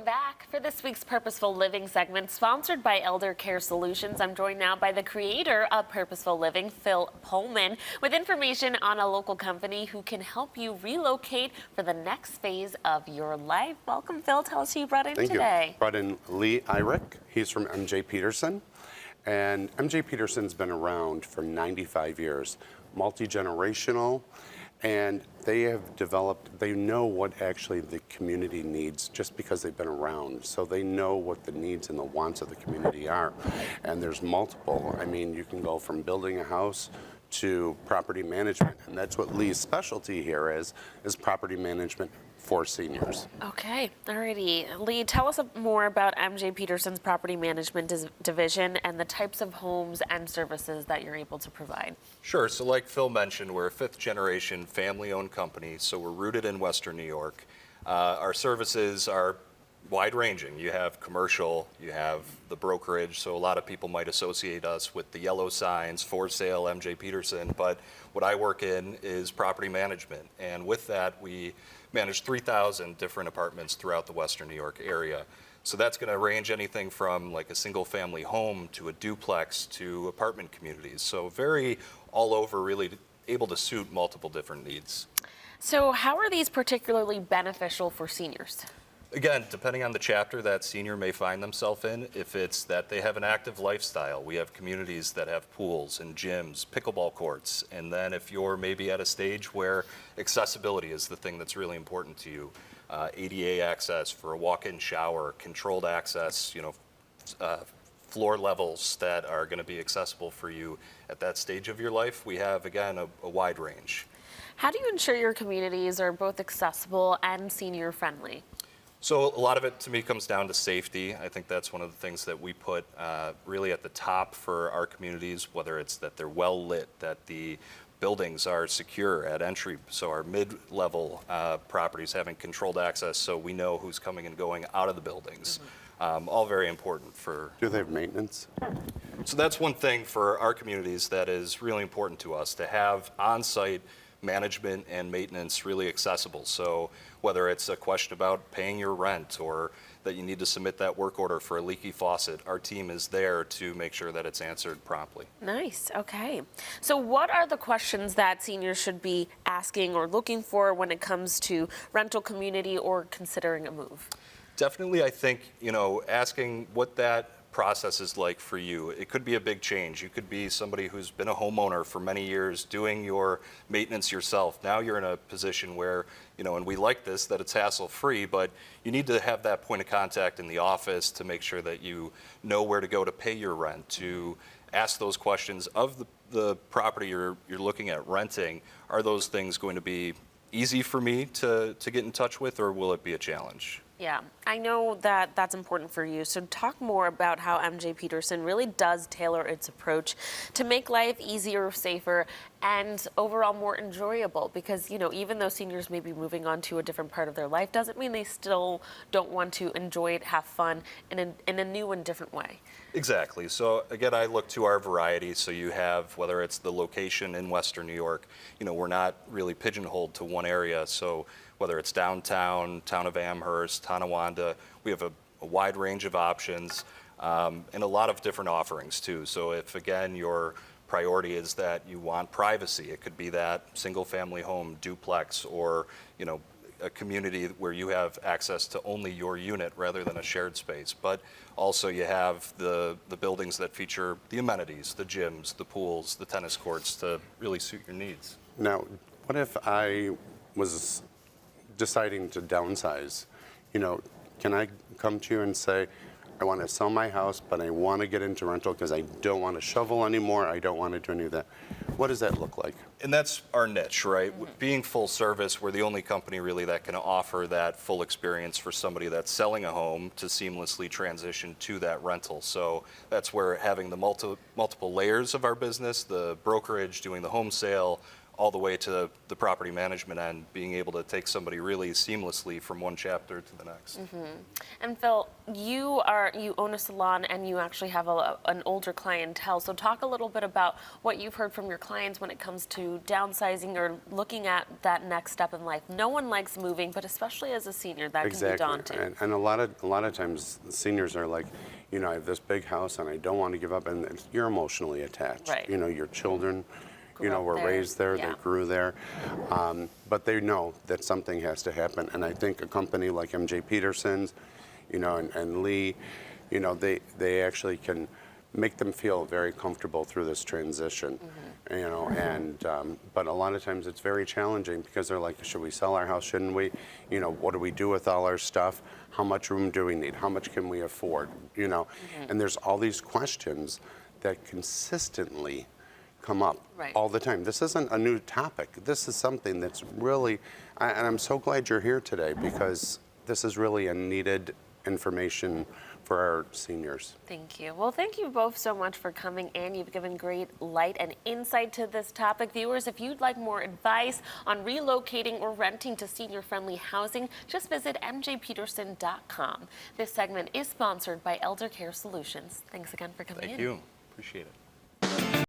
Welcome back. For this week's Purposeful Living segment, sponsored by Elder Care Solutions, I'm joined now by the creator of Purposeful Living, Phil Pullman, with information on a local company who can help you relocate for the next phase of your life. Welcome, Phil. Tell us who you brought in Thank today. you. Brought in Lee Eyrich. He's from MJ Peterson. And MJ Peterson's been around for 95 years, multi-generational. And they have developed, they know what actually the community needs just because they've been around. So they know what the needs and the wants of the community are. And there's multiple. I mean, you can go from building a house to property management. And that's what Lee's specialty here is property management for seniors. Okay, alrighty. Lee, tell us more about MJ Peterson's property management division and the types of homes and services that you're able to provide. Sure. So like Phil mentioned, we're a fifth generation family-owned company, so we're rooted in Western New York. Our services are wide-ranging. You have commercial, you have the brokerage, so a lot of people might associate us with the yellow signs, for sale, MJ Peterson, but what I work in is property management, and with that we manage 3,000 different apartments throughout the Western New York area. So that's going to range anything from like a single family home to a duplex to apartment communities. So very all over, really able to suit multiple different needs. So how are these particularly beneficial for seniors? Again, depending on the chapter that senior may find themselves in, if it's that they have an active lifestyle, we have communities that have pools and gyms, pickleball courts, and then if you're maybe at a stage where accessibility is the thing that's really important to you, ADA access for a walk-in shower, controlled access, floor levels that are going to be accessible for you at that stage of your life, we have, again, a wide range. How do you ensure your communities are both accessible and senior friendly? So a lot of it to me comes down to safety. I think that's one of the things that we put really at the top for our communities, whether it's that they're well lit, that the buildings are secure at entry, so our mid-level properties having controlled access so we know who's coming and going out of the buildings. All very important for... Do they have maintenance? So that's one thing for our communities that is really important to us, to have on-site management and maintenance really accessible. So whether it's a question about paying your rent or that you need to submit that work order for a leaky faucet, our team is there to make sure that it's answered promptly. Nice, okay. So what are the questions that seniors should be asking or looking for when it comes to rental community or considering a move? Definitely, I think, asking what that process is like for you. It could be a big change. You could be somebody who's been a homeowner for many years doing your maintenance yourself. Now you're in a position where, and we like this, that it's hassle-free, but you need to have that point of contact in the office to make sure that you know where to go to pay your rent, to ask those questions of the property you're looking at renting. Are those things going to be easy for me to get in touch with, or will it be a challenge? Yeah, I know that that's important for you. So talk more about how MJ Peterson really does tailor its approach to make life easier, safer, and overall more enjoyable. Because, even though seniors may be moving on to a different part of their life, doesn't mean they still don't want to enjoy it, have fun in a new and different way. Exactly. So again, I look to our variety. So you have, whether it's the location in Western New York, we're not really pigeonholed to one area. So whether it's downtown, town of Amherst, Tonawanda, we have a wide range of options and a lot of different offerings too. So if, again, your priority is that you want privacy, it could be that single family home, duplex, or, a community where you have access to only your unit rather than a shared space. But also you have the buildings that feature the amenities, the gyms, the pools, the tennis courts to really suit your needs. Now, what if I was deciding to downsize? Can I come to you and say, I want to sell my house, but I want to get into rental because I don't want to shovel anymore, I don't want to do any of that? What does that look like? And that's our niche, right? Being full service, we're the only company really that can offer that full experience for somebody that's selling a home to seamlessly transition to that rental. So that's where having the multiple layers of our business, the brokerage, doing the home sale, all the way to the property management end, being able to take somebody really seamlessly from one chapter to the next. And Phil, you own a salon and you actually have an older clientele. So talk a little bit about what you've heard from your clients when it comes to downsizing or looking at that next step in life. No one likes moving, but especially as a senior, that can be daunting. And a lot of times seniors are like, you know, I have this big house and I don't want to give up, and you're emotionally attached. Right. You know, your children, Grew you know, up were there. raised there, Yeah. they grew there, but they know that something has to happen. And I think a company like MJ Peterson's, you know, and Lee, you know, they actually can make them feel very comfortable through this transition. You know, and but a lot of times it's very challenging because they're like, should we sell our house? Shouldn't we? You know, what do we do with all our stuff? How much room do we need? How much can we afford? You know, and there's all these questions that consistently come up Right. all the time. This isn't a new topic. This is something that's really, and I'm so glad you're here today because this is really a needed information for our seniors. Thank you. Well, thank you both so much for coming in. You've given great light and insight to this topic. Viewers, if you'd like more advice on relocating or renting to senior-friendly housing, just visit mjpeterson.com. This segment is sponsored by Elder Care Solutions. Thanks again for coming in. Thank you. Appreciate it.